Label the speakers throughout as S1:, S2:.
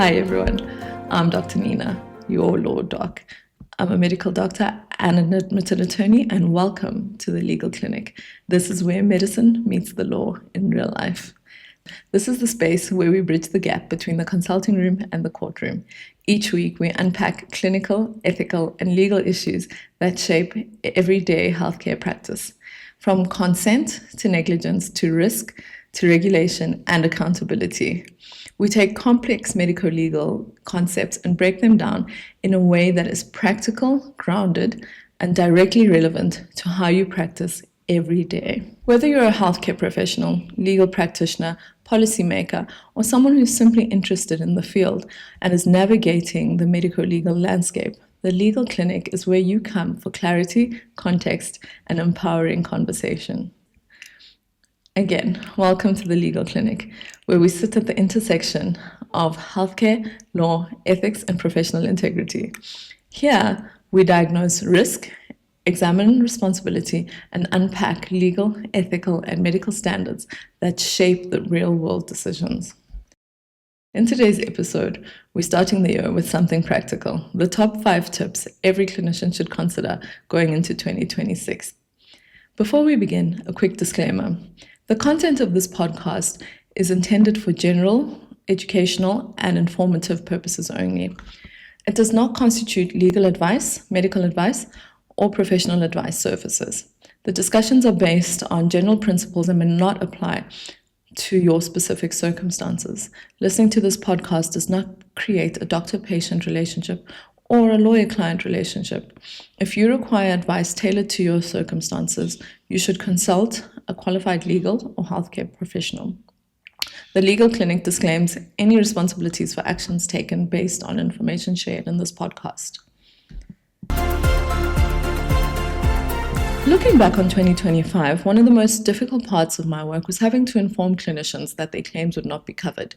S1: Hi everyone, I'm Dr. Nina, your Law Doc. I'm a medical doctor and an admitted attorney, and welcome to the Legal Clinic. This is where medicine meets the law in real life. This is the space where we bridge the gap between the consulting room and the courtroom. Each week, we unpack clinical, ethical, and legal issues that shape everyday healthcare practice. From consent to negligence to risk to regulation and accountability. We take complex medico-legal concepts and break them down in a way that is practical, grounded, and directly relevant to how you practice every day. Whether you're a healthcare professional, legal practitioner, policymaker, or someone who's simply interested in the field and is navigating the medico-legal landscape, the Legal Clinic is where you come for clarity, context, and empowering conversation. Again, welcome to the Legal Clinic, where we sit at the intersection of healthcare, law, ethics, and professional integrity. Here, we diagnose risk, examine responsibility, and unpack legal, ethical, and medical standards that shape the real-world decisions. In today's episode, we're starting the year with something practical, the top 5 tips every clinician should consider going into 2026. Before we begin, a quick disclaimer. The content of this podcast is intended for general, educational, and informative purposes only. It does not constitute legal advice, medical advice, or professional advice services. The discussions are based on general principles and may not apply to your specific circumstances. Listening to this podcast does not create a doctor-patient relationship or a lawyer-client relationship. If you require advice tailored to your circumstances, you should consult a qualified legal or healthcare professional. The Legal Clinic disclaims any responsibilities for actions taken based on information shared in this podcast. Looking back on 2025, one of the most difficult parts of my work was having to inform clinicians that their claims would not be covered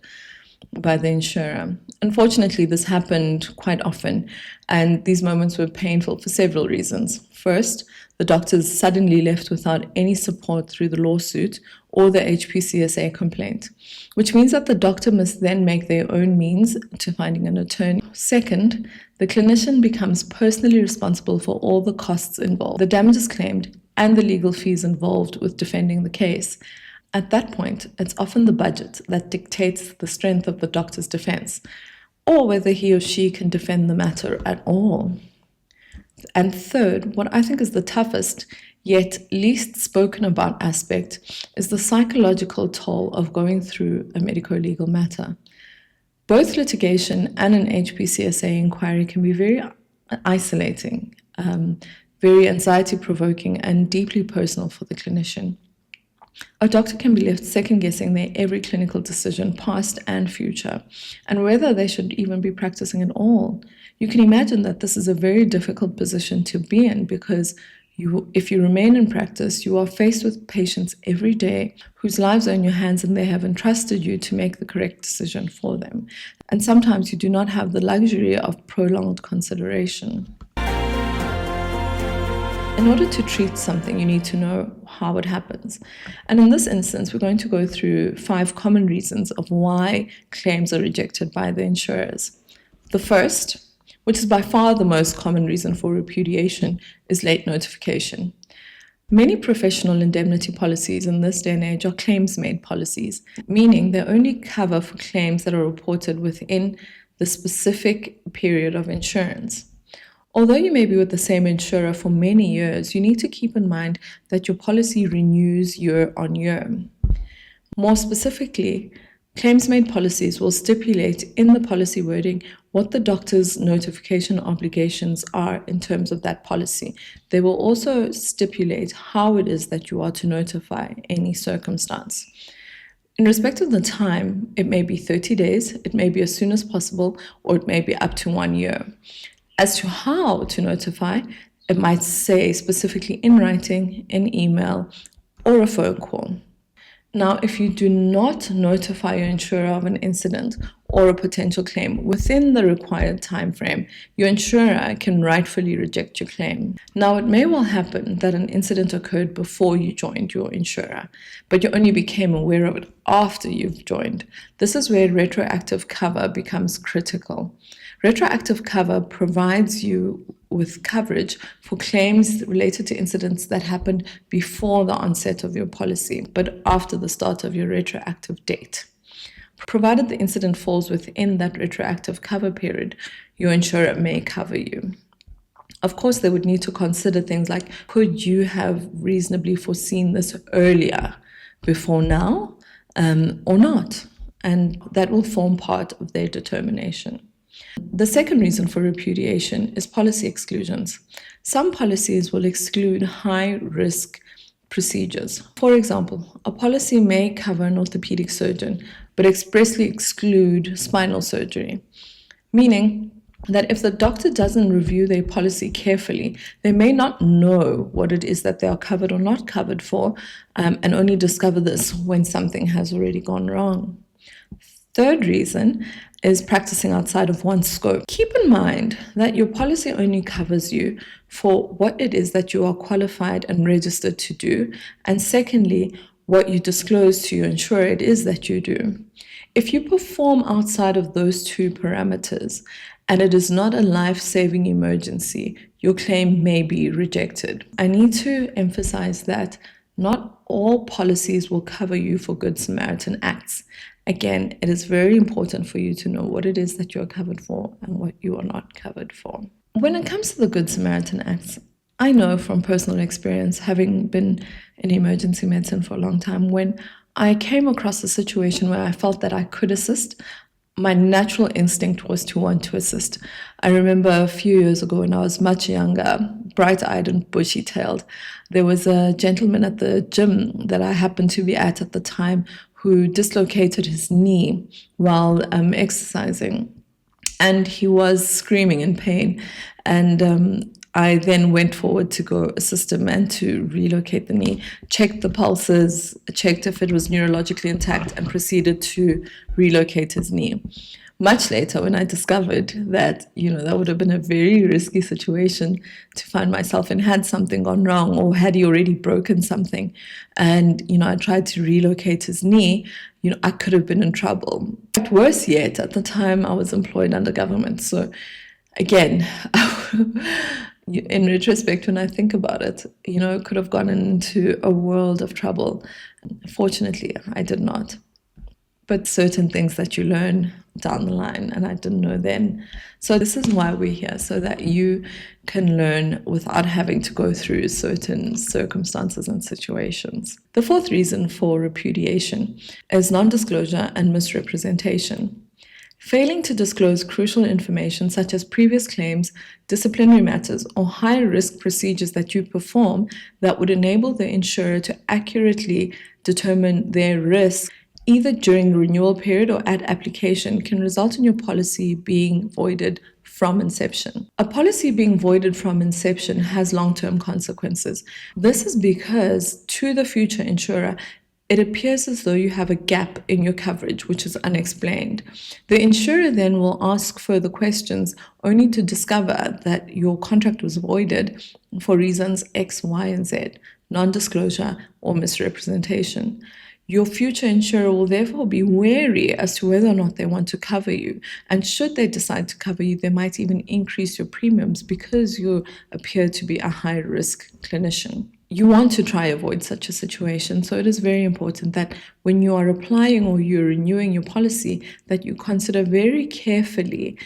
S1: by the insurer. Unfortunately, this happened quite often, and these moments were painful for several reasons. First, the doctors suddenly left without any support through the lawsuit or the HPCSA complaint, which means that the doctor must then make their own means to finding an attorney. Second, the clinician becomes personally responsible for all the costs involved, the damages claimed, and the legal fees involved with defending the case. At that point, it's often the budget that dictates the strength of the doctor's defense, or whether he or she can defend the matter at all. And third, what I think is the toughest, yet least spoken about aspect, is the psychological toll of going through a medico-legal matter. Both litigation and an HPCSA inquiry can be very isolating, very anxiety-provoking, and deeply personal for the clinician. A doctor can be left second-guessing their every clinical decision, past and future, and whether they should even be practicing at all. You can imagine that this is a very difficult position to be in because if you remain in practice, you are faced with patients every day whose lives are in your hands and they have entrusted you to make the correct decision for them. And sometimes you do not have the luxury of prolonged consideration. In order to treat something, you need to know how it happens. And in this instance, we're going to go through 5 common reasons of why claims are rejected by the insurers. The first, which is by far the most common reason for repudiation, is late notification. Many professional indemnity policies in this day and age are claims-made policies, meaning they only cover for claims that are reported within the specific period of insurance. Although you may be with the same insurer for many years, you need to keep in mind that your policy renews year on year. More specifically, claims-made policies will stipulate in the policy wording what the doctor's notification obligations are in terms of that policy. They will also stipulate how it is that you are to notify any circumstance. In respect of the time, it may be 30 days, it may be as soon as possible, or it may be up to 1 year. As to how to notify, it might say specifically in writing, in email, or a phone call. Now, if you do not notify your insurer of an incident or a potential claim within the required time frame, your insurer can rightfully reject your claim. Now, it may well happen that an incident occurred before you joined your insurer, but you only became aware of it after you've joined. This is where retroactive cover becomes critical. Retroactive cover provides you with coverage for claims related to incidents that happened before the onset of your policy, but after the start of your retroactive date. Provided the incident falls within that retroactive cover period, your insurer may cover you. Of course, they would need to consider things like, could you have reasonably foreseen this earlier before now, or not? And that will form part of their determination. The second reason for repudiation is policy exclusions. Some policies will exclude high-risk procedures. For example, a policy may cover an orthopedic surgeon, but expressly exclude spinal surgery, meaning that if the doctor doesn't review their policy carefully, they may not know what it is that they are covered or not covered for, and only discover this when something has already gone wrong. Third reason is practicing outside of one's scope. Keep in mind that your policy only covers you for what it is that you are qualified and registered to do, and secondly, what you disclose to your insurer it is that you do. If you perform outside of those two parameters and it is not a life-saving emergency, your claim may be rejected. I need to emphasize that not all policies will cover you for Good Samaritan acts. Again, it is very important for you to know what it is that you're covered for and what you are not covered for. When it comes to the Good Samaritan acts, I know from personal experience, having been in emergency medicine for a long time, when I came across a situation where I felt that I could assist, my natural instinct was to want to assist. I remember a few years ago when I was much younger, bright-eyed and bushy-tailed, there was a gentleman at the gym that I happened to be at the time who dislocated his knee while exercising. And he was screaming in pain. And I then went forward to go assist him and to relocate the knee, checked the pulses, checked if it was neurologically intact, and proceeded to relocate his knee. Much later, when I discovered that, that would have been a very risky situation to find myself in, had something gone wrong or had he already broken something, and, I tried to relocate his knee, I could have been in trouble. But worse yet, at the time I was employed under government. So again, in retrospect, when I think about it, it could have gone into a world of trouble. Fortunately, I did not. But certain things that you learn down the line, and I didn't know then. So this is why we're here, so that you can learn without having to go through certain circumstances and situations. The fourth reason for repudiation is non-disclosure and misrepresentation. Failing to disclose crucial information such as previous claims, disciplinary matters, or high-risk procedures that you perform that would enable the insurer to accurately determine their risk either during the renewal period or at application can result in your policy being voided from inception. A policy being voided from inception has long-term consequences. This is because to the future insurer, it appears as though you have a gap in your coverage, which is unexplained. The insurer then will ask further questions only to discover that your contract was voided for reasons X, Y, and Z, non-disclosure or misrepresentation. Your future insurer will therefore be wary as to whether or not they want to cover you. And should they decide to cover you, they might even increase your premiums because you appear to be a high-risk clinician. You want to try avoid such a situation. So it is very important that when you are applying or you're renewing your policy, that you consider very carefully,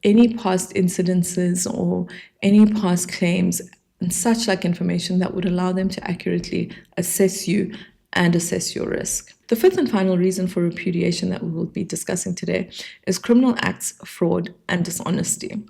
S1: any past incidences or any past claims and such like information that would allow them to accurately assess you and assess your risk. The fifth and final reason for repudiation that we will be discussing today is criminal acts, fraud, and dishonesty.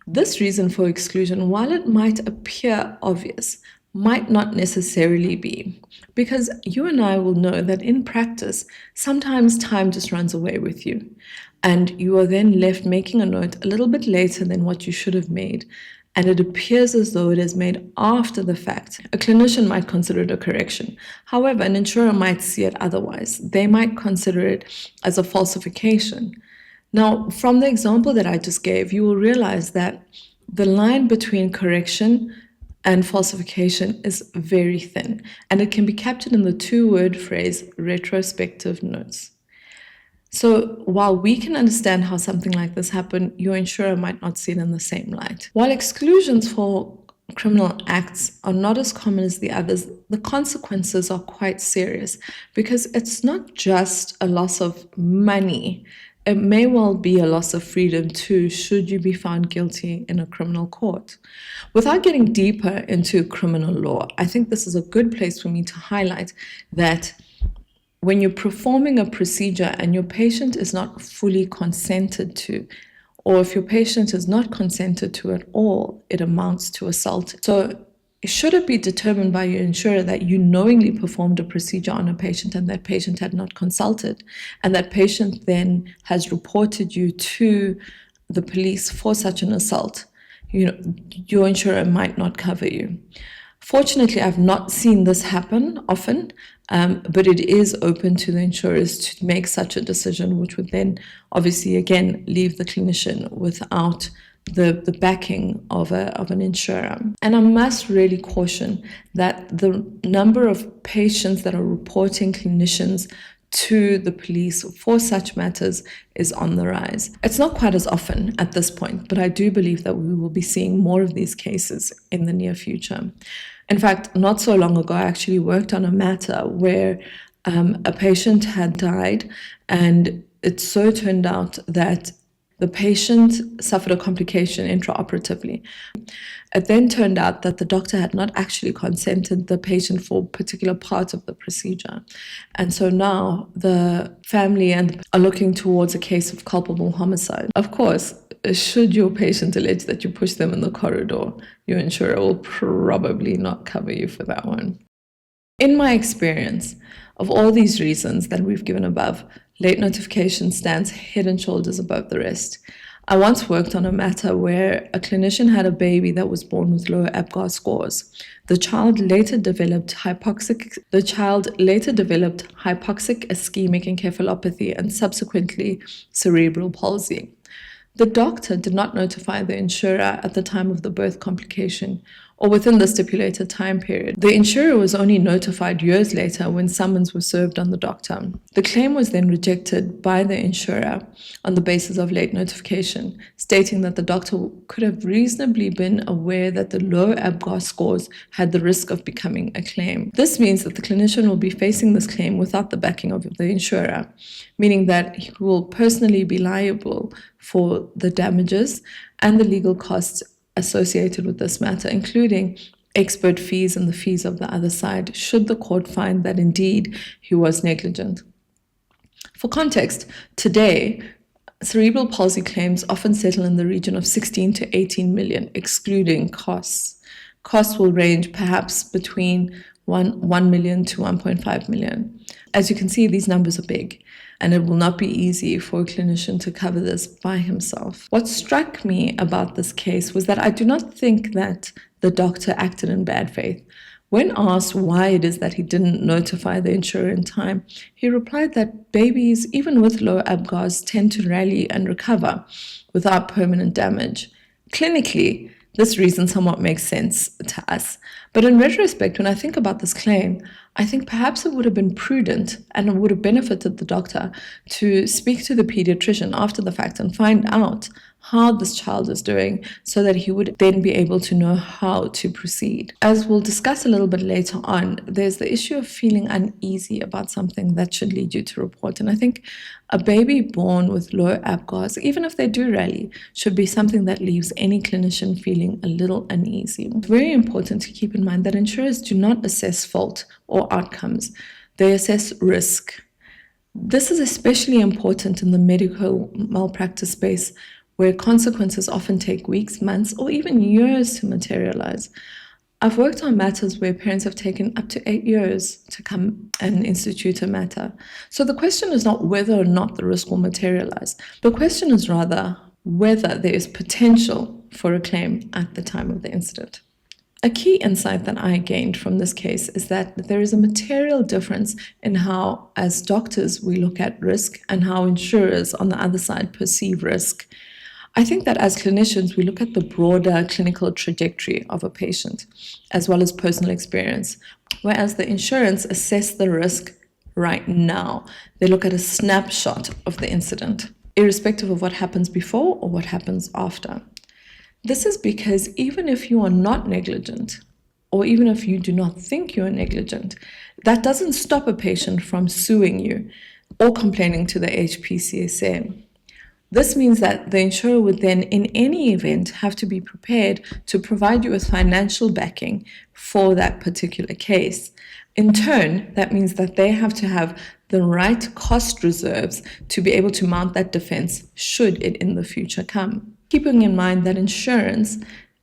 S1: This reason for exclusion, while it might appear obvious, might not necessarily be, because you and I will know that in practice, sometimes time just runs away with you, and you are then left making a note a little bit later than what you should have made. and it appears as though it is made after the fact, a clinician might consider it a correction. However, an insurer might see it otherwise. They might consider it as a falsification. Now, from the example that I just gave, you will realize that the line between correction and falsification is very thin, and it can be captured in the two-word phrase retrospective notes. So while we can understand how something like this happened, your insurer might not see it in the same light. While exclusions for criminal acts are not as common as the others, the consequences are quite serious because it's not just a loss of money. It may well be a loss of freedom too, should you be found guilty in a criminal court. Without getting deeper into criminal law, I think this is a good place for me to highlight that when you're performing a procedure and your patient is not fully consented to, or if your patient is not consented to at all, it amounts to assault. So should it be determined by your insurer that you knowingly performed a procedure on a patient and that patient had not consulted, and that patient then has reported you to the police for such an assault, your insurer might not cover you. Fortunately, I've not seen this happen often, but it is open to the insurers to make such a decision, which would then obviously, again, leave the clinician without the backing of an insurer. And I must really caution that the number of patients that are reporting clinicians to the police for such matters is on the rise. It's not quite as often at this point, but I do believe that we will be seeing more of these cases in the near future. In fact, not so long ago, I actually worked on a matter where a patient had died, and it so turned out that the patient suffered a complication intraoperatively. It then turned out that the doctor had not actually consented the patient for a particular part of the procedure. And so now the family are looking towards a case of culpable homicide. Of course, should your patient allege that you pushed them in the corridor, your insurer will probably not cover you for that one. In my experience, of all these reasons that we've given above, late notification stands head and shoulders above the rest. I once worked on a matter where a clinician had a baby that was born with low APGAR scores. The child later developed hypoxic ischemic encephalopathy and subsequently cerebral palsy. The doctor did not notify the insurer at the time of the birth complication or within the stipulated time period. The insurer was only notified years later when summons was served on the doctor. The claim was then rejected by the insurer on the basis of late notification, stating that the doctor could have reasonably been aware that the low APGAR scores had the risk of becoming a claim. This means that the clinician will be facing this claim without the backing of the insurer, meaning that he will personally be liable for the damages and the legal costs associated with this matter, including expert fees and the fees of the other side, should the court find that indeed he was negligent. For context, today, cerebral palsy claims often settle in the region of 16 to 18 million, excluding costs. Costs will range perhaps between 1 million to 1.5 million. As you can see, these numbers are big, and it will not be easy for a clinician to cover this by himself. What struck me about this case was that I do not think that the doctor acted in bad faith. When asked why it is that he didn't notify the insurer in time, he replied that babies, even with low APGARs, tend to rally and recover without permanent damage. Clinically, this reason somewhat makes sense to us. But in retrospect, when I think about this claim, I think perhaps it would have been prudent and it would have benefited the doctor to speak to the pediatrician after the fact and find out how this child is doing so that he would then be able to know how to proceed. As we'll discuss a little bit later on, there's the issue of feeling uneasy about something that should lead you to report. And I think a baby born with low APGARs, even if they do rally, should be something that leaves any clinician feeling a little uneasy. It's very important to keep in mind that insurers do not assess fault or outcomes. They assess risk. This is especially important in the medical malpractice space, where consequences often take weeks, months, or even years to materialize. I've worked on matters where parents have taken up to 8 years to come and institute a matter. So the question is not whether or not the risk will materialize. The question is rather, whether there is potential for a claim at the time of the incident. A key insight that I gained from this case is that there is a material difference in how, as doctors, we look at risk and how insurers on the other side perceive risk. I think that as clinicians, we look at the broader clinical trajectory of a patient, as well as personal experience, whereas the insurance assess the risk right now. They look at a snapshot of the incident, irrespective of what happens before or what happens after. This is because even if you are not negligent, or even if you do not think you are negligent, that doesn't stop a patient from suing you or complaining to the HPCSA. This means that the insurer would then, in any event, have to be prepared to provide you with financial backing for that particular case. In turn, that means that they have to have the right cost reserves to be able to mount that defense should it in the future come. Keeping in mind that insurance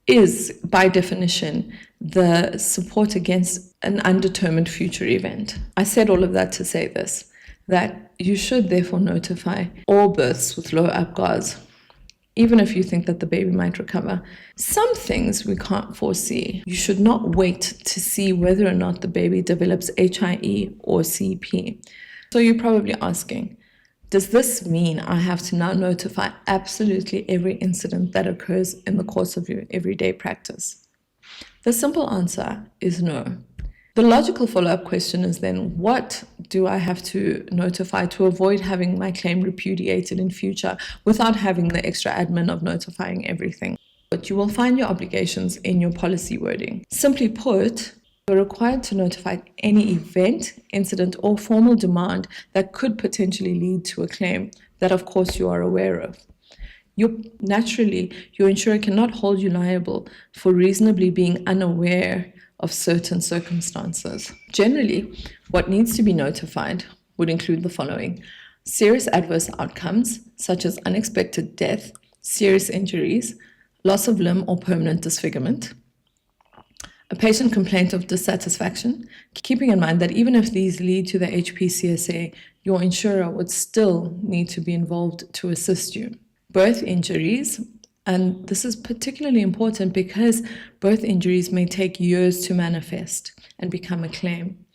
S1: is, by definition, the support against an undetermined future event. I said all of that to say this, that you should therefore notify all births with low APGARs, even if you think that the baby might recover. Some things we can't foresee. You should not wait to see whether or not the baby develops HIE or CP. So you're probably asking, does this mean I have to now notify absolutely every incident that occurs in the course of your everyday practice? The simple answer is no. The logical follow-up question is then, what do I have to notify to avoid having my claim repudiated in future without having the extra admin of notifying everything? But you will find your obligations in your policy wording. Simply put, you're required to notify any event, incident, or formal demand that could potentially lead to a claim that, of course, you are aware of. Naturally, your insurer cannot hold you liable for reasonably being unaware of certain circumstances. Generally, what needs to be notified would include the following: serious adverse outcomes, such as unexpected death, serious injuries, loss of limb or permanent disfigurement, a patient complaint of dissatisfaction, keeping in mind that even if these lead to the HPCSA, your insurer would still need to be involved to assist you. Birth injuries, and this is particularly important because birth injuries may take years to manifest and become a claim.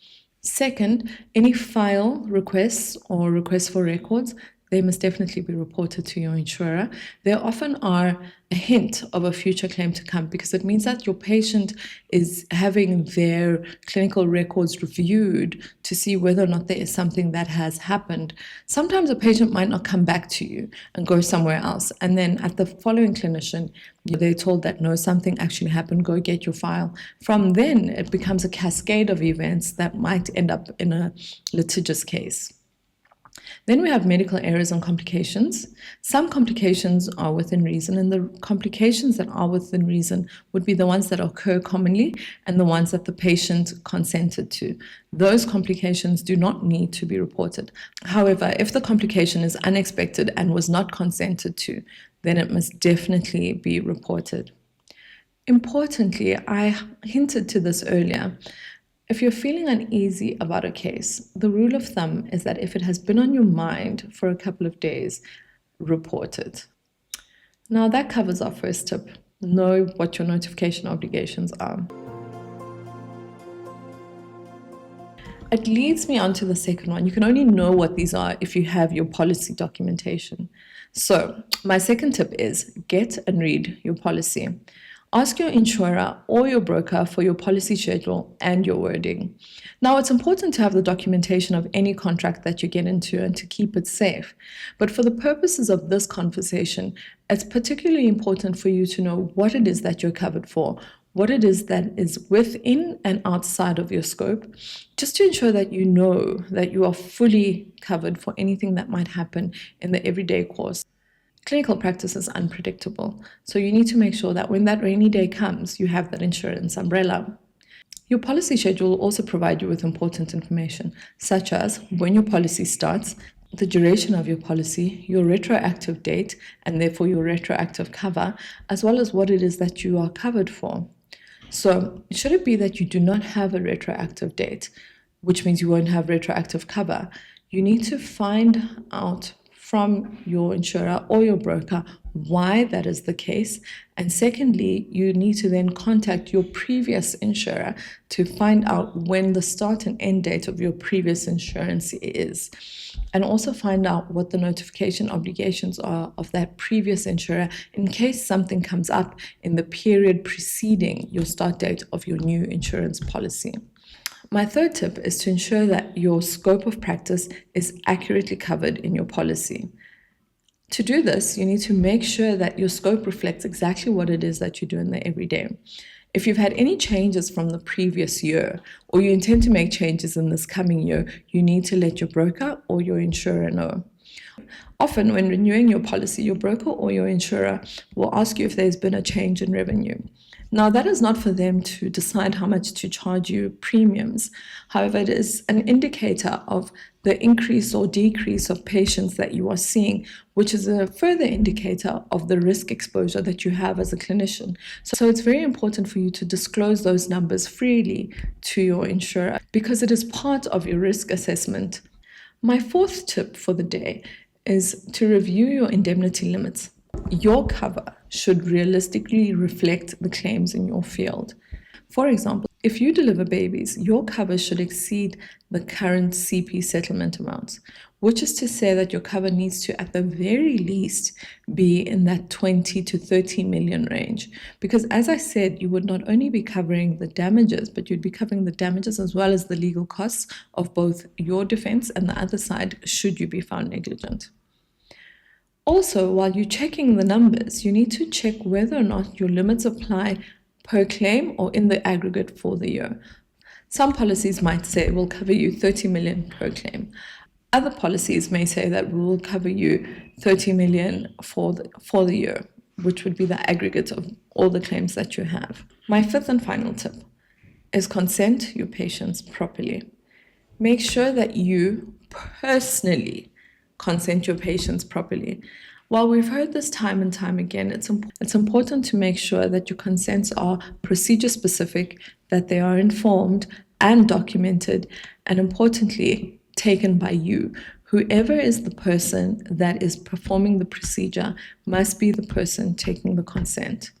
S1: Second, any file requests or requests for records, they must definitely be reported to your insurer. They often are a hint of a future claim to come because it means that your patient is having their clinical records reviewed to see whether or not there is something that has happened. Sometimes a patient might not come back to you and go somewhere else. And then at the following clinician, they're told that no, something actually happened, go get your file. From then, it becomes a cascade of events that might end up in a litigious case. Then we have medical errors and complications. Some complications are within reason, and the complications that are within reason would be the ones that occur commonly and the ones that the patient consented to. Those complications do not need to be reported. However, if the complication is unexpected and was not consented to, then it must definitely be reported. Importantly, I hinted to this earlier. If you're feeling uneasy about a case, the rule of thumb is that if it has been on your mind for a couple of days, report it. Now that covers our first tip. Know what your notification obligations are. It leads me on to the second one. You can only know what these are if you have your policy documentation. So my second tip is get and read your policy. Ask your insurer or your broker for your policy schedule and your wording. Now, it's important to have the documentation of any contract that you get into and to keep it safe. But for the purposes of this conversation, it's particularly important for you to know what it is that you're covered for, what it is that is within and outside of your scope, just to ensure that you know that you are fully covered for anything that might happen in the everyday course. Clinical practice is unpredictable, so you need to make sure that when that rainy day comes, you have that insurance umbrella. Your policy schedule will also provide you with important information, such as when your policy starts, the duration of your policy, your retroactive date, and therefore your retroactive cover, as well as what it is that you are covered for. So, should it be that you do not have a retroactive date, which means you won't have retroactive cover, you need to find out from your insurer or your broker why that is the case. And secondly, you need to then contact your previous insurer to find out when the start and end date of your previous insurance is. And also find out what the notification obligations are of that previous insurer in case something comes up in the period preceding your start date of your new insurance policy. My third tip is to ensure that your scope of practice is accurately covered in your policy. To do this, you need to make sure that your scope reflects exactly what it is that you do in the everyday. If you've had any changes from the previous year, or you intend to make changes in this coming year, you need to let your broker or your insurer know. Often, when renewing your policy, your broker or your insurer will ask you if there's been a change in revenue. Now, that is not for them to decide how much to charge you premiums. However, it is an indicator of the increase or decrease of patients that you are seeing, which is a further indicator of the risk exposure that you have as a clinician. So it's very important for you to disclose those numbers freely to your insurer because it is part of your risk assessment. My fourth tip for the day is to review your indemnity limits. Your cover should realistically reflect the claims in your field. For example, if you deliver babies, your cover should exceed the current CP settlement amounts, which is to say that your cover needs to, at the very least, be in that 20 to 30 million range. Because as I said, you would not only be covering the damages, but you'd be covering the damages as well as the legal costs of both your defense and the other side, should you be found negligent. Also, while you're checking the numbers, you need to check whether or not your limits apply per claim or in the aggregate for the year. Some policies might say we'll cover you 30 million per claim. Other policies may say that we will cover you 30 million for the year, which would be the aggregate of all the claims that you have. My fifth and final tip is consent your patients properly. Make sure that you personally consent your patients properly. While we've heard this time and time again, it's important to make sure that your consents are procedure specific, that they are informed and documented, and importantly, taken by you. Whoever is the person that is performing the procedure must be the person taking the consent.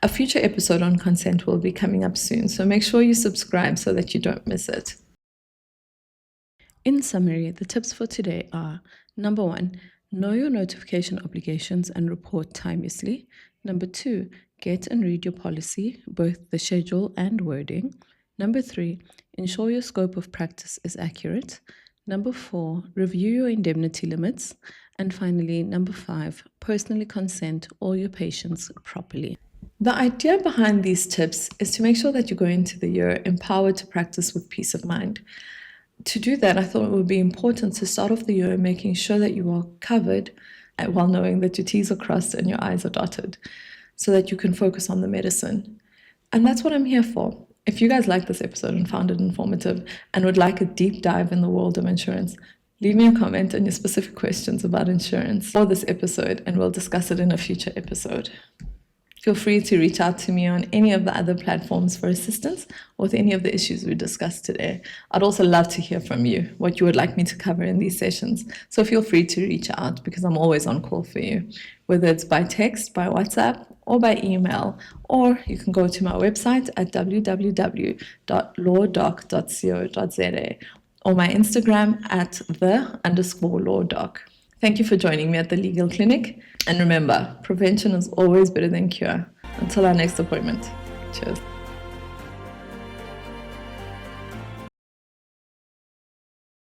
S1: A future episode on consent will be coming up soon, so make sure you subscribe so that you don't miss it. In summary, the tips for today are: number 1, know your notification obligations and report timeously. Number 2, get and read your policy, both the schedule and wording. Number 3, ensure your scope of practice is accurate. Number 4, review your indemnity limits. And finally, number 5, personally consent all your patients properly. The idea behind these tips is to make sure that you go into the year empowered to practice with peace of mind. To do that, I thought it would be important to start off the year making sure that you are covered while knowing that your T's are crossed and your I's are dotted so that you can focus on the medicine. And that's what I'm here for. If you guys liked this episode and found it informative and would like a deep dive in the world of insurance, leave me a comment and your specific questions about insurance for this episode and we'll discuss it in a future episode. Feel free to reach out to me on any of the other platforms for assistance or with any of the issues we discussed today. I'd also love to hear from you, what you would like me to cover in these sessions. So feel free to reach out because I'm always on call for you, whether it's by text, by WhatsApp, or by email, or you can go to my website at www.lawdoc.co.za or my Instagram at _lawdoc. Thank you for joining me at the Legal Clinic. And remember, prevention is always better than cure. Until our next appointment. Cheers.